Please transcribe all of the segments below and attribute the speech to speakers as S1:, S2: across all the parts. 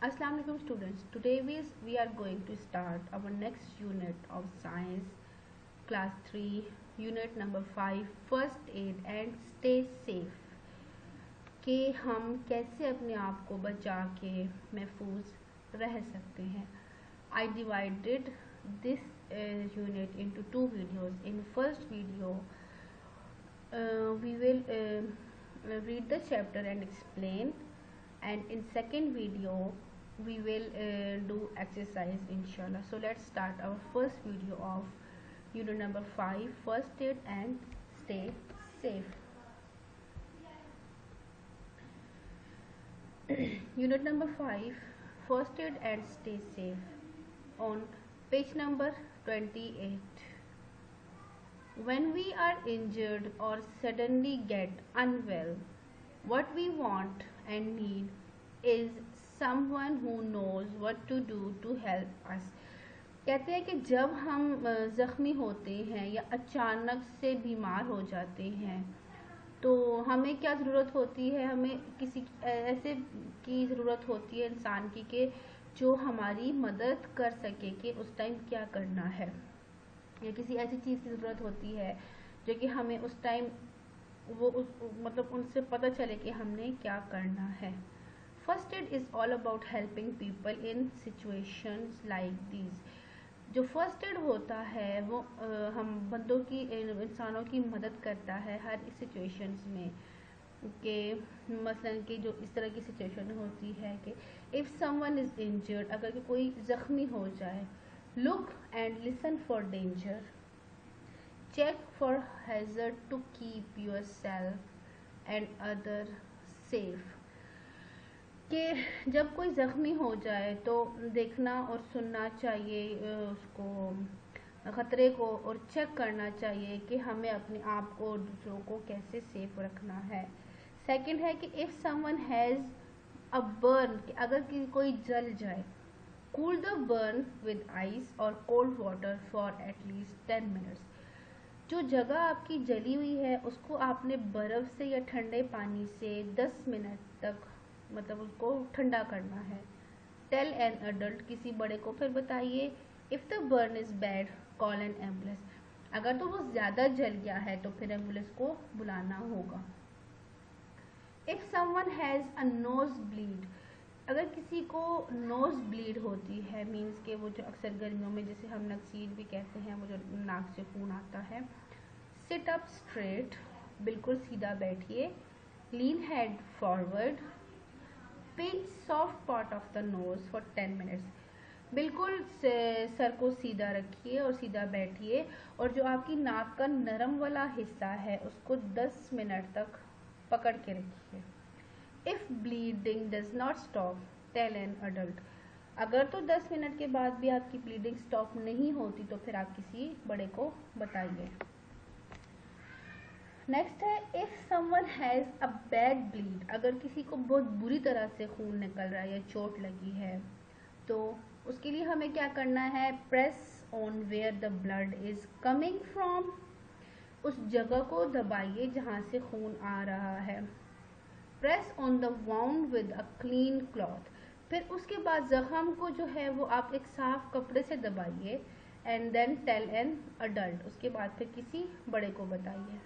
S1: Assalamu alaikum students. Today we are going to start our next unit of science class 3 unit number 5 first aid and stay safe कि हम कैसे अपने आप को बचा के महफूज रह सकते हैं. I divided this unit into two videos. In first video we will read the chapter and explain, and in second video we will do exercise inshallah. So let's start our first video of unit number 5 first aid and stay safe. Unit number 5 first aid and stay safe on page number 28. When we are injured or suddenly get unwell, what we want and need is someone who knows what to do to help us. कहते हैं कि जब हम ज़ख्मी होते हैं या अचानक से बीमार हो जाते हैं तो हमें क्या ज़रूरत होती है, हमें किसी ऐसे की ज़रूरत होती है इंसान की कि जो हमारी मदद कर सके कि उस टाइम क्या करना है, या किसी ऐसी चीज़ की ज़रूरत होती है जो कि हमें उस टाइम मतलब उनसे पता चले कि हमने क्या करना है. First aid is all about helping people in situations like these. जो फर्स्ट एड होता है वो हम बंदों की इंसानों की मदद करता है हर सिचुएशंस में. कि मसलन कि जो इस तरह की सिचुएशन होती है कि इफ़ समवन इज़ इंजर्ड, अगर कि कोई ज़ख्मी हो जाए, look and listen for danger, check for hazard to keep yourself and other safe. कि जब कोई ज़ख्मी हो जाए तो देखना और सुनना चाहिए उसको ख़तरे को, और चेक करना चाहिए कि हमें अपने आप को दूसरों को कैसे सेफ रखना है. सेकंड है कि if someone has a burn, अगर कोई जल जाए, cool the burn with ice और cold water for at least 10 minutes. जो जगह आपकी जली हुई है उसको आपने बर्फ़ से या ठंडे पानी से 10 मिनट तक मतलब उसको ठंडा करना है. टेल एन अडल्ट, किसी बड़े को फिर बताइए. If the burn is bad call N ambulance, अगर तो वो ज़्यादा जल गया है तो फिर एम्बुलेंस को बुलाना होगा. If someone has a nose bleed, अगर किसी को नोज ब्लीड होती है, मीन्स के वो जो अक्सर गर्मियों में जिसे हम नक्सीर भी कहते हैं, वो जो नाक से खून आता है. सिट अप स्ट्रेट, बिल्कुल सीधा बैठिए. Lean head forward. Pinch soft part of the nose for 10 minutes, बिल्कुल सर को सीधा रखिए और सीधा बैठिए, और जो आपकी नाक का नरम वाला हिस्सा है उसको 10 मिनट तक पकड़ के रखिए. If bleeding does not stop tell an adult, अगर तो 10 मिनट के बाद भी आपकी ब्लीडिंग स्टॉप नहीं होती तो फिर आप किसी बड़े को बताइए. नेक्स्ट है if someone has a bad bleed, अगर किसी को बहुत बुरी तरह से खून निकल रहा है या चोट लगी है तो उसके लिए हमें क्या करना है. Press on where the blood is coming from, उस जगह को दबाइए जहाँ से खून आ रहा है. Press on the wound with a clean cloth, फिर उसके बाद ज़ख़म को जो है वो आप एक साफ कपड़े से दबाइए. And then tell an adult, उसके बाद फिर किसी बड़े को बताइए.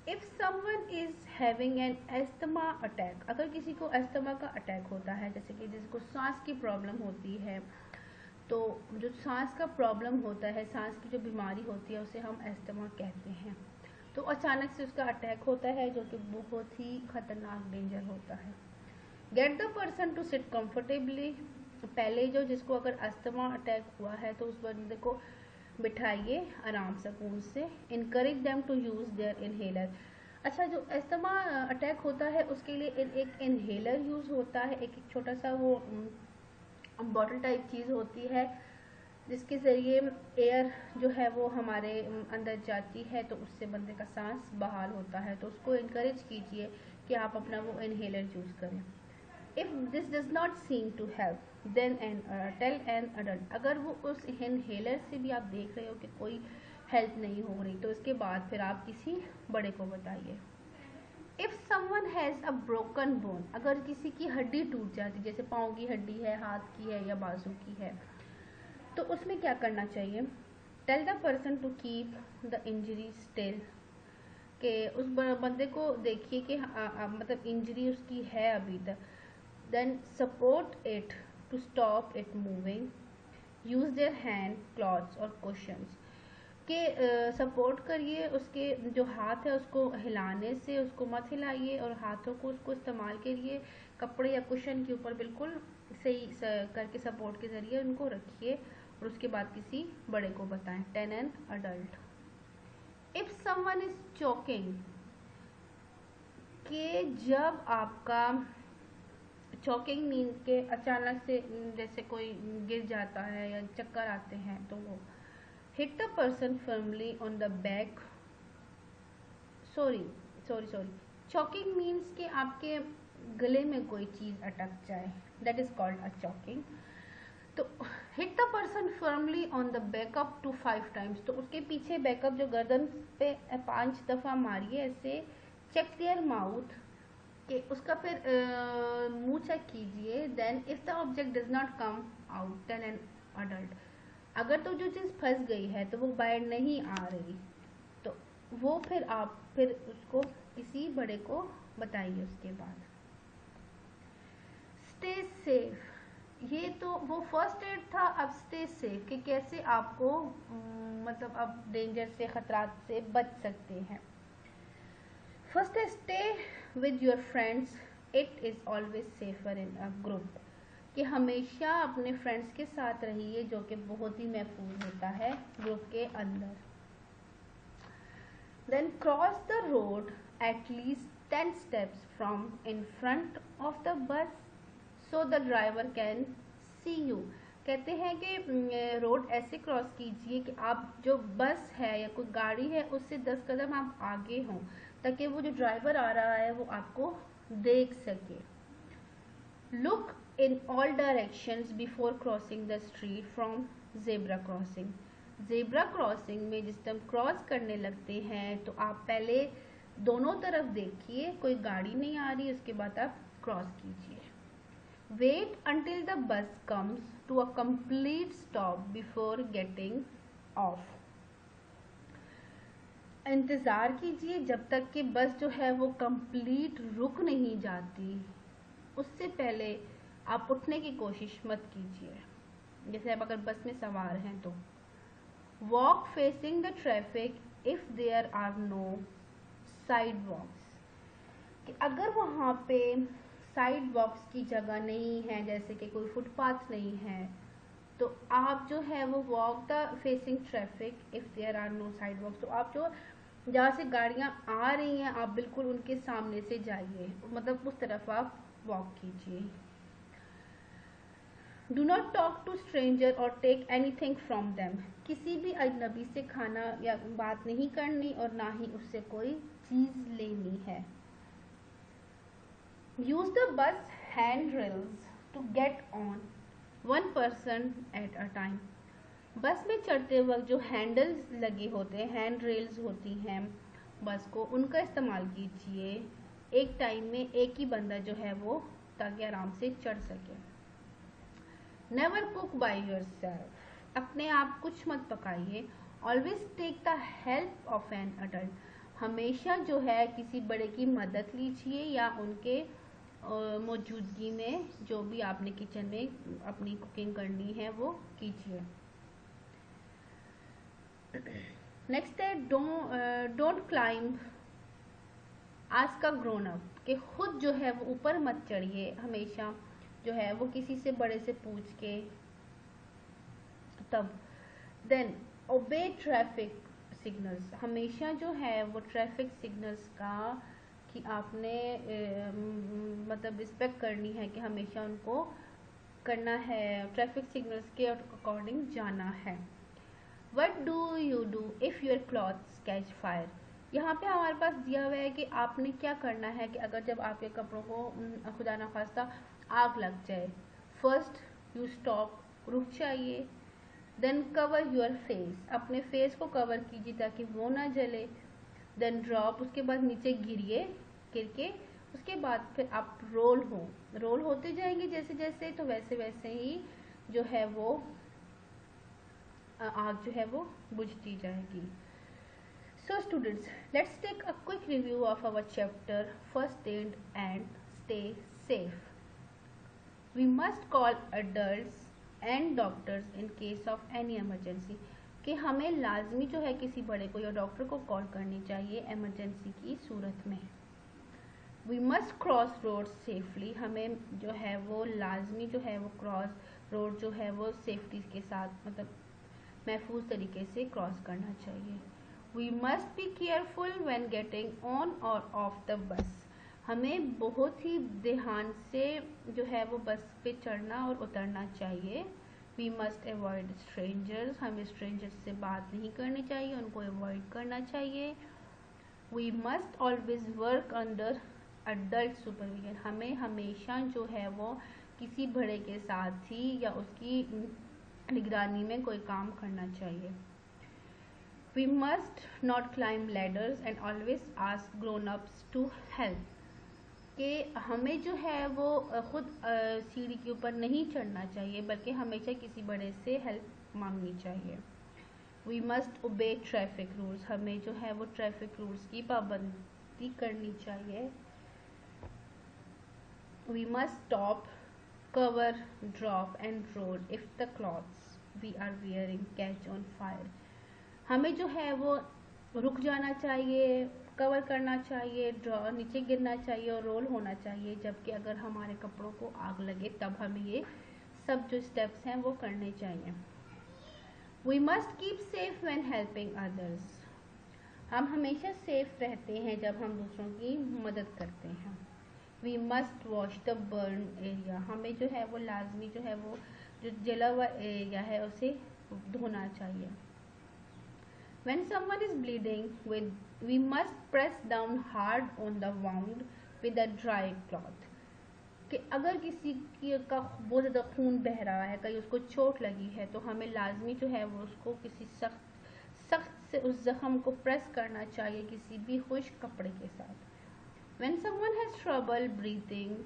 S1: If someone is having an asthma attack, अगर किसी को एस्थमा का अटैक होता है, जैसे कि जिसको सांस की प्रॉब्लम होती है, तो जो सांस का प्रॉब्लम होता है, सांस की जो बीमारी होती है उसे हम एस्थमा कहते हैं. तो अचानक से उसका अटैक होता है जो कि बहुत ही ख़तरनाक डेंजर होता है. Get the person to sit comfortably, पहले जो जिसको अगर एस्थमा अटैक हुआ है तो उस बंदे को बिठाइए आराम सुकून से. Encourage them to use their inhaler. अच्छा, जो एस्थमा अटैक होता है उसके लिए एक इनहेलर यूज़ होता है, एक छोटा सा वो बॉटल टाइप चीज़ होती है जिसके ज़रिए एयर जो है वो हमारे अंदर जाती है, तो उससे बंदे का सांस बहाल होता है. तो उसको इनकरेज कीजिए कि आप अपना वो इनहेलर यूज़ करें. If this does not seem to help then tell an adult, अगर वो उस इनहेलर से भी आप देख रहे हो कि कोई हेल्प नहीं हो रही तो इसके बाद फिर आप किसी बड़े को बताइए. If someone has a broken bone, अगर किसी की हड्डी टूट जाती, जैसे पाँव की हड्डी है, हाथ की है या बाजू की है, तो उसमें क्या करना चाहिए? Tell the person to keep the injury still, के उस बंदे को देखिए कि मतलब इंजरी उसकी है अभी तक. Then support it to stop it moving. Use their hand, clothes और कुशंस, के सपोर्ट करिए उसके जो हाथ है उसको हिलाने से, उसको मत हिलाइए, और हाथों को उसको इस्तेमाल करिए कपड़े या कुशन के ऊपर बिल्कुल सही करके सपोर्ट के ज़रिए उनको रखिए, और उसके बाद किसी बड़े को बताएं. 10 an adult. If someone is choking, कि जब आपका चोकिंग मीन के अचानक से जैसे कोई गिर जाता है या चक्कर आते हैं, तो वो hit the person firmly on the back. sorry choking means कि आपके गले में कोई चीज अटक जाए, that is called a choking. तो hit the person firmly on the back up to 5 times, तो उसके पीछे बैकअप जो गर्दन पे 5 दफा मारिए ऐसे. check their mouth, कि उसका फिर मुंह चेक कीजिए. Then if the object does not come out, then an adult, अगर तो जो चीज़ फंस गई है तो वो बाहर नहीं आ रही, तो वो फिर उसको किसी बड़े को बताइए. उसके बाद स्टे सेफ, ये तो वो फर्स्ट एड था. अब स्टे सेफ कि कैसे आपको मतलब अब डेंजर से, खतरात से बच सकते हैं. फर्स्ट है stay with your friends, it is always safer in a group, कि हमेशा अपने फ्रेंड्स के साथ रहिए, जो कि बहुत ही महफूज होता है ग्रुप के अंदर. Then cross the road at least 10 steps from in front of the bus so the driver can see you. कहते हैं कि रोड ऐसे क्रॉस कीजिए कि आप जो बस है या कोई गाड़ी है उससे 10 कदम आप आगे हों, ताकि वो जो ड्राइवर आ रहा है वो आपको देख सके. Look in all directions before crossing the street from zebra crossing. zebra crossing में जिस टाइम क्रॉस करने लगते हैं तो आप पहले दोनों तरफ देखिए कोई गाड़ी नहीं आ रही, उसके बाद आप क्रॉस कीजिए. wait until the bus comes to a complete stop before getting off. इंतज़ार कीजिए जब तक कि बस जो है वो कंप्लीट रुक नहीं जाती, उससे पहले आप उठने की कोशिश मत कीजिए. जैसे आप अगर बस में सवार हैं तो walk facing the traffic if there are no sidewalks, कि अगर वहाँ पे साइड वॉक्स की जगह नहीं है, जैसे कि कोई फुटपाथ नहीं है, तो आप जो है वो walk the facing traffic if there are no sidewalks, तो आप जो जहाँ से गाड़ियाँ आ रही हैं आप बिल्कुल उनके सामने से जाइए, मतलब उस तरफ आप वॉक कीजिए. Do not talk to stranger और टेक एनीथिंग फ्रॉम देम, किसी भी अजनबी से खाना या बात नहीं करनी और ना ही उससे कोई चीज़ लेनी है. Use the bus hand rails to get on, 1 person at a time. Bus में चढ़ते वक्त जो हैंडल्स लगे होते हैं, हैंड रेल्स होती हैं बस को, उनका इस्तेमाल कीजिए एक टाइम में एक ही बंदा जो है वो, ताकि आराम से चढ़ सके. नेवर कुक बाय योरसेल्फ, अपने आप कुछ मत पकाइए. Always take the help of an adult, हमेशा जो है किसी बड़े की मदद लीजिए या उनके मौजूदगी में जो भी आपने किचन में अपनी कुकिंग करनी है वो कीजिए. नेक्स्ट है don't climb ask a grown up, कि खुद जो है वो ऊपर मत चढ़िए, हमेशा जो है वो किसी से बड़े से पूछ के तब. देन ओबे ट्रैफिक सिग्नल्स, हमेशा जो है वो ट्रैफिक सिग्नल्स का कि आपने मतलब रिस्पेक्ट करनी है, कि हमेशा उनको करना है, ट्रैफिक सिग्नल्स के अकॉर्डिंग जाना है. What do you do if your clothes catch fire, यहाँ पे हमारे पास दिया हुआ है कि आपने क्या करना है कि अगर जब आपके कपड़ों को खुदा न खास्ता आग लग जाए. फर्स्ट यू स्टॉप, रुक जाइए. देन कवर योर फेस, अपने फेस को कवर कीजिए ताकि वो ना जले. देन ड्रॉप, उसके बाद नीचे गिरिए गिर के उसके बाद फिर आप रोल होते जाएंगे जैसे जैसे, तो वैसे वैसे ही जो है वो आग जो है वो बुझती जाएगी। So students, let's take a quick review of our chapter first aid and stay safe. We must call adults and doctors in case of any emergency. कि हमें लाजमी जो है किसी बड़े को या डॉक्टर को कॉल करनी चाहिए इमरजेंसी की सूरत में। We must cross roads safely. हमें जो है वो लाजमी जो है वो क्रॉस रोड जो है वो सेफ्टी के साथ मतलब महफूज तरीके से क्रॉस करना चाहिए। We must be careful when getting on or off the bus. हमें बहुत ही ध्यान से जो है वो बस पे चढ़ना और उतरना चाहिए। We must avoid strangers. हमें strangers से बात नहीं करनी चाहिए, उनको अवॉइड करना चाहिए। We must always work under adult supervision. हमें हमेशा जो है वो किसी बड़े के साथ ही या उसकी निगरानी में कोई काम करना चाहिए। We must not climb ladders and always ask grown-ups to help. कि हमें जो है वो खुद सीढ़ी के ऊपर नहीं चढ़ना चाहिए बल्कि हमेशा किसी बड़े से हेल्प मांगनी चाहिए। We must obey traffic rules. हमें जो है वो ट्रैफिक रूल्स की पाबंदी करनी चाहिए। We must stop, cover, drop and roll if the clothes we are wearing catch on fire. हमें जो है वो रुक जाना चाहिए, कवर करना चाहिए, ड्रॉ नीचे गिरना चाहिए और रोल होना चाहिए, जबकि अगर हमारे कपड़ों को आग लगे तब हमें ये सब जो स्टेप्स हैं वो करने चाहिए। We must keep safe when helping others. हम हमेशा सेफ रहते हैं जब हम दूसरों की मदद करते हैं। We must wash the burn area. हमें जो है वो लाजमी जो है वो जो जला हुआ एरिया है उसे धोना चाहिए। When someone is bleeding, we must press down hard on the wound with a dry cloth. कि अगर किसी का बहुत ज़्यादा खून बह रहा है, कहीं उसको चोट लगी है, तो हमें लाजमी जो है वो उसको किसी सख्त से उस जख्म को प्रेस करना चाहिए किसी भी खुश्क कपड़े के साथ। When someone has trouble breathing,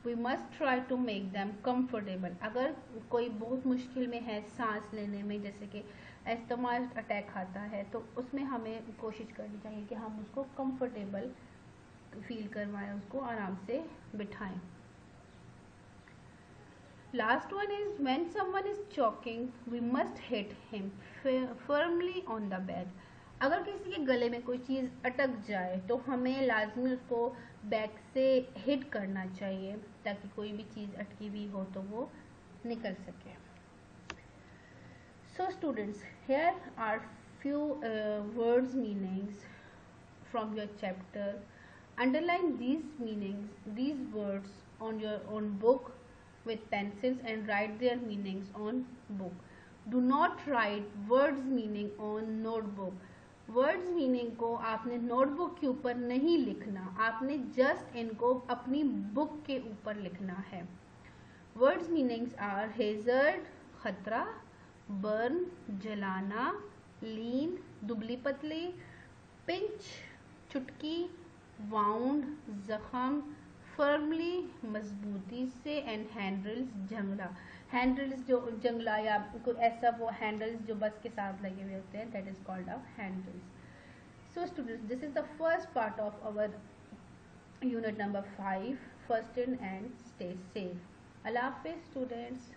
S1: we must try to make them comfortable. अगर कोई बहुत मुश्किल में है सांस लेने में, जैसे कि अस्थमा अटैक आता है, तो उसमें हमें कोशिश करनी चाहिए कि हम उसको कंफर्टेबल फील करवाएं, उसको आराम से बिठाएं। Last one is when someone is choking, we must hit him firmly on the bed. अगर किसी के गले में कोई चीज़ अटक जाए तो हमें लाजमी उसको बैक से हिट करना चाहिए ताकि कोई भी चीज़ अटकी हुई हो तो वो निकल सके। So students, here are few words meanings from your chapter. Underline these meanings, these words on your own book with pencils and write their meanings on book. Do not write words meaning on notebook. Words meaning को आपने notebook के ऊपर नहीं लिखना, आपने just इनको अपनी book के ऊपर लिखना है। वर्ड्स मीनिंग्स आर हेजर्ड खतरा, बर्न जलाना, लीन दुबली पतली, पिंच चुटकी, वाउंड जख्म, फर्मली मजबूती से, एंड हैंडल्स जंगला। हैंडल्स जो जंगला या कोई ऐसा वो हैंडल्स जो बस के साथ लगे हुए होते हैं, that is called a handles. So students, this is the first part of our unit number 5, first aid and stay safe. अल्लाह हाफिज़ स्टूडेंट्स।